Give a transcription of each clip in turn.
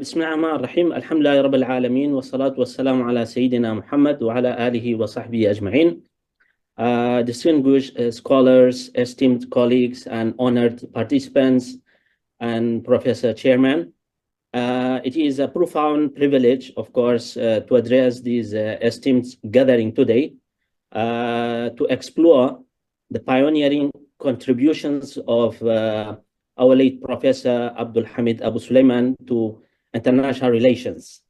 بسم الله الرحمن الرحيم الحمد لله رب العالمين والصلاة والسلام على سيدنا محمد وعلى آله وصحبه أجمعين. Distinguished scholars, esteemed colleagues, and honored participants, and Professor Chairman, it is a profound privilege, of course, to address this esteemed gathering today to explore the pioneering contributions of our late Professor AbdulHamid AbuSulayman to international relations.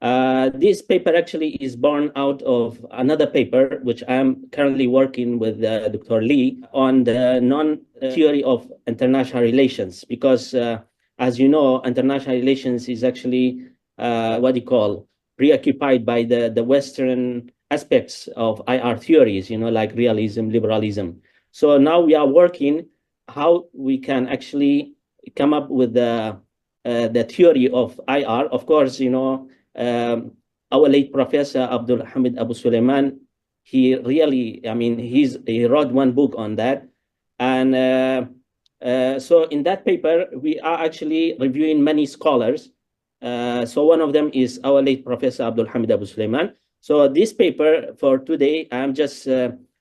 This paper actually is born out of another paper, which I'm currently working with Dr. Lee on the non-theory of international relations, because as you know, international relations is actually preoccupied by the Western aspects of IR theories, like realism, liberalism. So now we are working how we can actually come up with the theory of IR. Of course, our late Professor AbdulHamid AbuSulayman, he wrote one book on that. And so in that paper, we are actually reviewing many scholars. So one of them is our late Professor AbdulHamid AbuSulayman. So this paper for today, I'm just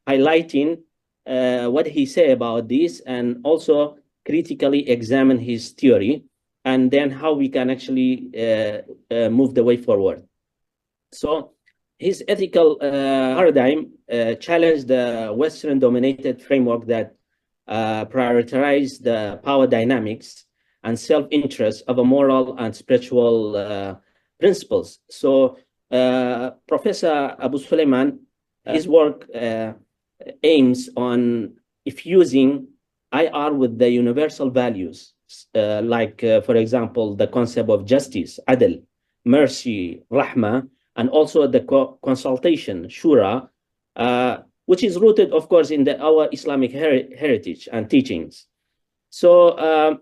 highlighting what he said about this, and also critically examine his theory, and then how we can actually move the way forward. So his ethical paradigm challenged the Western-dominated framework that prioritized the power dynamics and self-interest of a moral and spiritual principles. So Professor AbuSulayman, his work aims on fusing IR with the universal values, for example, the concept of justice, adl, mercy, rahma, and also the consultation, shura, which is rooted, of course, in our Islamic heritage and teachings. So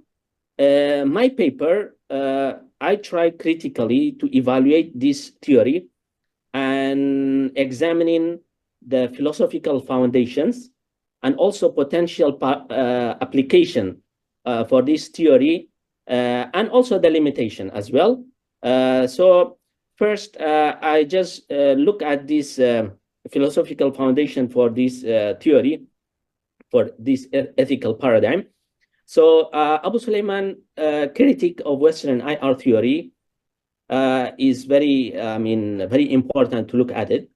my paper, I try critically to evaluate this theory and examining the philosophical foundations and also potential application for this theory, and also the limitation as well. So first, I just look at this philosophical foundation for this theory, for this ethical paradigm. So AbuSulayman, critique of Western IR theory is very important to look at it.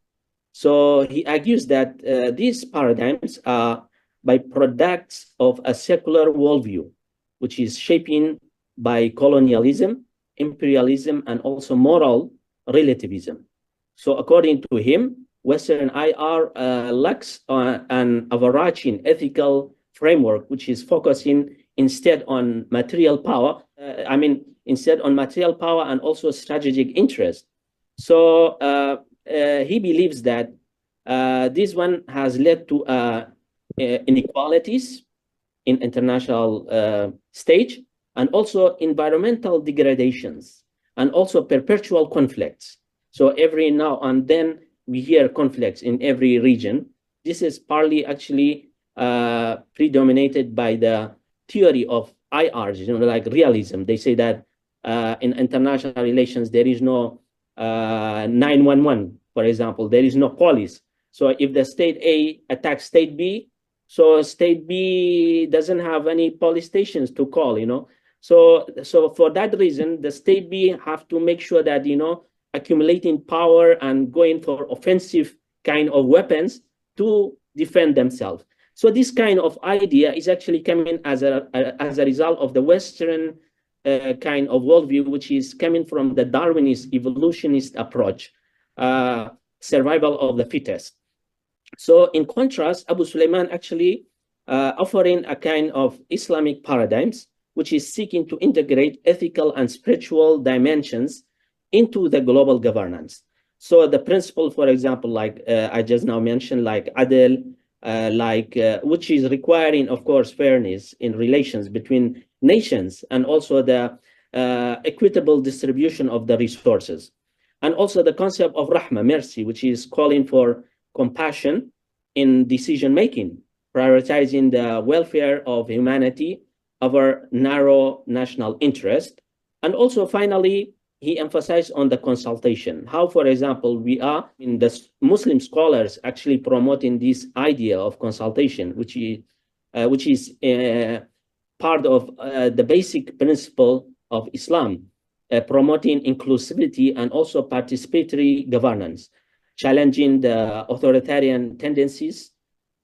So he argues that these paradigms are byproducts of a secular worldview, which is shaping by colonialism, imperialism, and also moral relativism. So according to him, Western IR lacks an overarching ethical framework, which is focusing instead on material power, instead on material power and also strategic interest. So he believes that this one has led to inequalities in international stage, and also environmental degradations, and also perpetual conflicts. So every now and then we hear conflicts in every region. This is partly actually predominated by the theory of IRs, like realism. They say that in international relations, there is no 911, for example, there is no police. So if the state A attacks state B, so state B doesn't have any police stations to call, So for that reason, the state B have to make sure that, accumulating power and going for offensive kind of weapons to defend themselves. So this kind of idea is actually coming as a result of the Western kind of worldview, which is coming from the Darwinist evolutionist approach, survival of the fittest. So in contrast, AbuSulayman actually offering a kind of Islamic paradigms, which is seeking to integrate ethical and spiritual dimensions into the global governance. So the principle, for example, like I just now mentioned, like adl, which is requiring, of course, fairness in relations between nations, and also the equitable distribution of the resources. And also the concept of rahma, mercy, which is calling for compassion in decision-making, prioritizing the welfare of humanity over narrow national interest. And also finally, he emphasized on the consultation. How, for example, we are in the Muslim scholars actually promoting this idea of consultation, which is part of the basic principle of Islam, promoting inclusivity and also participatory governance, challenging the authoritarian tendencies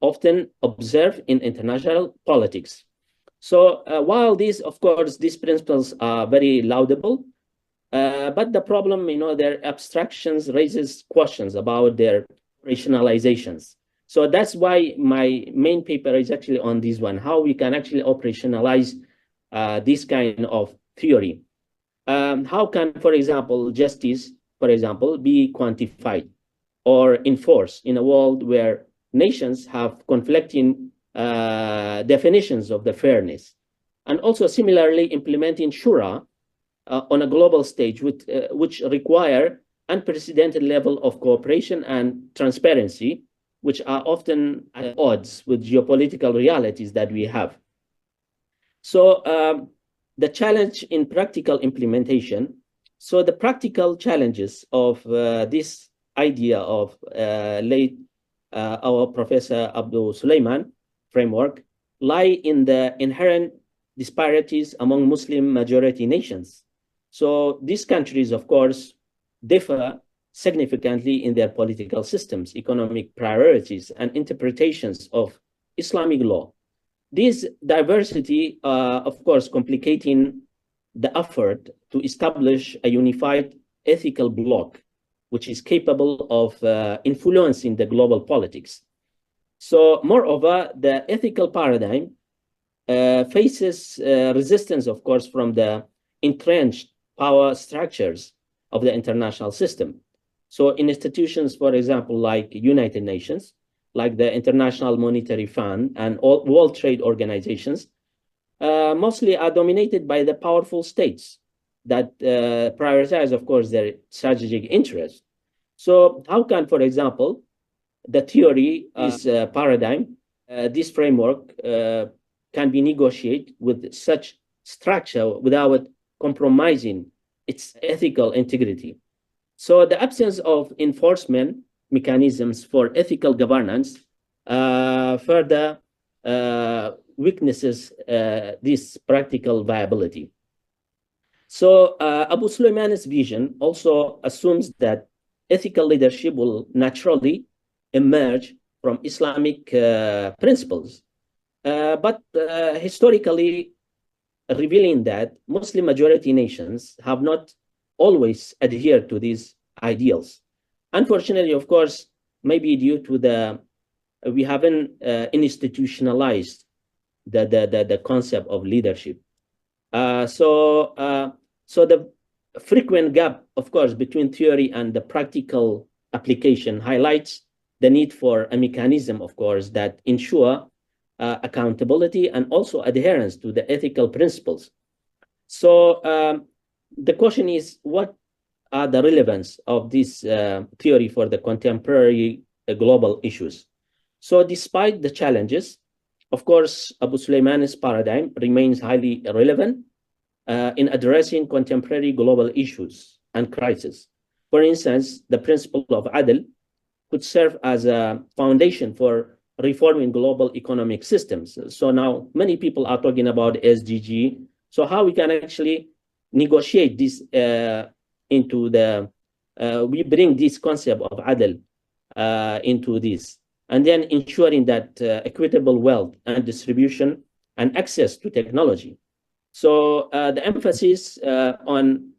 often observed in international politics. So while these, of course, these principles are very laudable, but the problem, their abstractions raises questions about their rationalizations. So that's why my main paper is actually on this one, how we can actually operationalize this kind of theory. How can, for example, justice, for example, be quantified or enforced in a world where nations have conflicting definitions of the fairness? And also similarly implementing Shura on a global stage, which require unprecedented level of cooperation and transparency, which are often at odds with geopolitical realities that we have. So the challenge in practical implementation. So the practical challenges of this idea of our Professor AbuSulayman framework lie in the inherent disparities among Muslim majority nations. So these countries, of course, differ significantly in their political systems, economic priorities, and interpretations of Islamic law. This diversity, of course, complicating the effort to establish a unified ethical bloc, which is capable of influencing the global politics. So moreover, the ethical paradigm faces resistance, of course, from the entrenched power structures of the international system. So in institutions, for example, like United Nations, like the International Monetary Fund and World Trade Organizations, mostly are dominated by the powerful states that prioritize, of course, their strategic interests. So how can, for example, the theory, this paradigm, this framework can be negotiated with such structure without compromising its ethical integrity? So the absence of enforcement mechanisms for ethical governance further weaknesses this practical viability. So AbuSulayman's vision also assumes that ethical leadership will naturally emerge from Islamic principles, but historically revealing that Muslim majority nations have not always adhered to these ideals. Unfortunately, of course, maybe due to we haven't institutionalized the concept of leadership. So the frequent gap, of course, between theory and the practical application highlights the need for a mechanism, of course, that ensure accountability and also adherence to the ethical principles. So the question is, what are the relevance of this theory for the contemporary global issues? So despite the challenges, of course, AbuSulayman's paradigm remains highly relevant in addressing contemporary global issues and crises. For instance, the principle of Adl could serve as a foundation for reforming global economic systems. So now many people are talking about SDG. So how we can actually negotiate this into the, we bring this concept of Adl into this, and then ensuring that equitable wealth and distribution and access to technology. So the emphasis on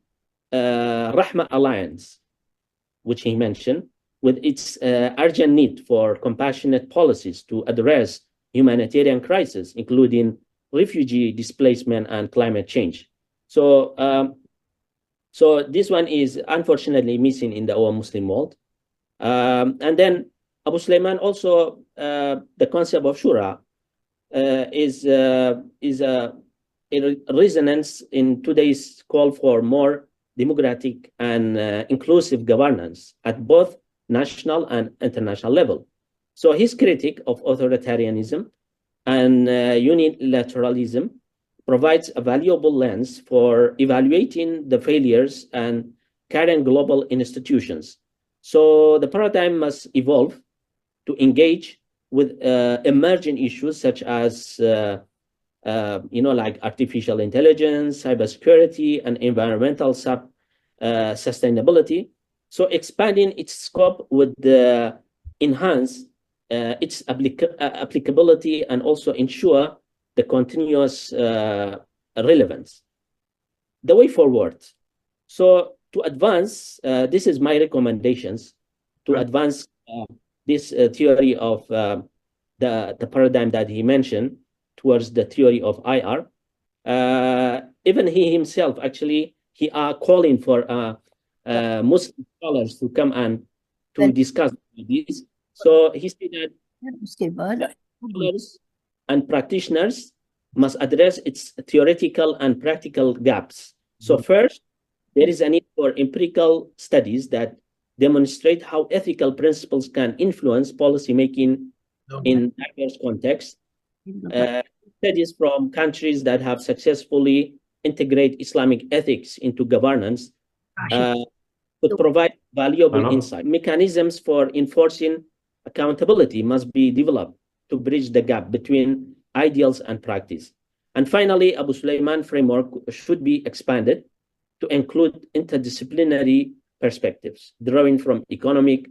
Rahma Alliance, which he mentioned, with its urgent need for compassionate policies to address humanitarian crises, including refugee displacement and climate change. So, so this one is unfortunately missing in our Muslim world. And then AbuSulayman also, the concept of Shura is a resonance in today's call for more democratic and inclusive governance at both national and international level. So his critique of authoritarianism and unilateralism provides a valuable lens for evaluating the failures and current global institutions. So the paradigm must evolve to engage with emerging issues such as like artificial intelligence, cybersecurity, and environmental sustainability. So expanding its scope would enhance its applicability and also ensure the continuous relevance. The way forward. So to advance, this is my recommendations to advance this theory of the paradigm that he mentioned towards the theory of IR. Even he himself, actually, he are calling for Muslim scholars to come and to discuss this. So he said that scholars and practitioners must address its theoretical and practical gaps. So first, there is a need for empirical studies that demonstrate how ethical principles can influence policymaking in diverse contexts. Studies from countries that have successfully integrated Islamic ethics into governance could provide valuable insight. Mechanisms for enforcing accountability must be developed to bridge the gap between ideals and practice. And finally, AbuSulayman framework should be expanded to include interdisciplinary perspectives, drawing from economic,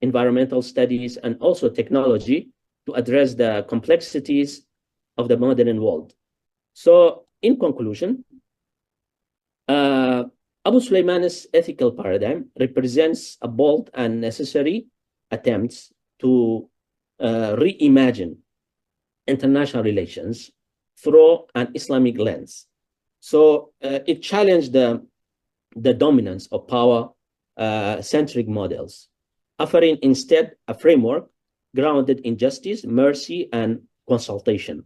environmental studies, and also technology to address the complexities of the modern world. So, in conclusion, AbuSulayman's ethical paradigm represents a bold and necessary attempts to reimagine international relations through an Islamic lens. So it challenged the dominance of power-centric models, offering instead a framework grounded in justice, mercy, and consultation.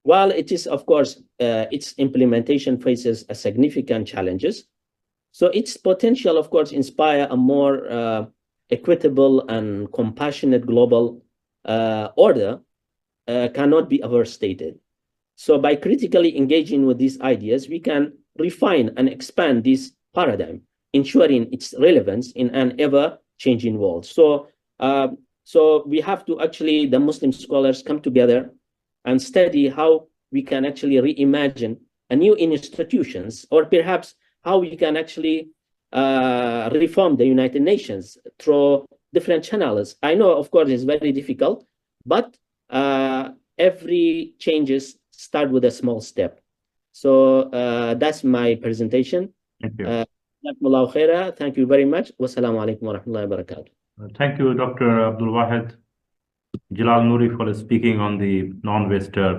While it is, of course, its implementation faces a significant challenges, so its potential, of course, inspire a more equitable and compassionate global order cannot be overstated. So by critically engaging with these ideas, we can refine and expand this paradigm, ensuring its relevance in an ever-changing world. So, so we have to actually, the Muslim scholars come together and study how we can actually reimagine a new institutions, or perhaps how we can actually reform the United Nations through different channels. I know, of course, it's very difficult, but every changes start with a small step. So that's my presentation. Thank you. Thank you very much. Wassalamu alaikum wa rahmatullahi wa barakatuh. Thank you, Dr. AbdulWahed, Jalal, Nori, for speaking on the non-Western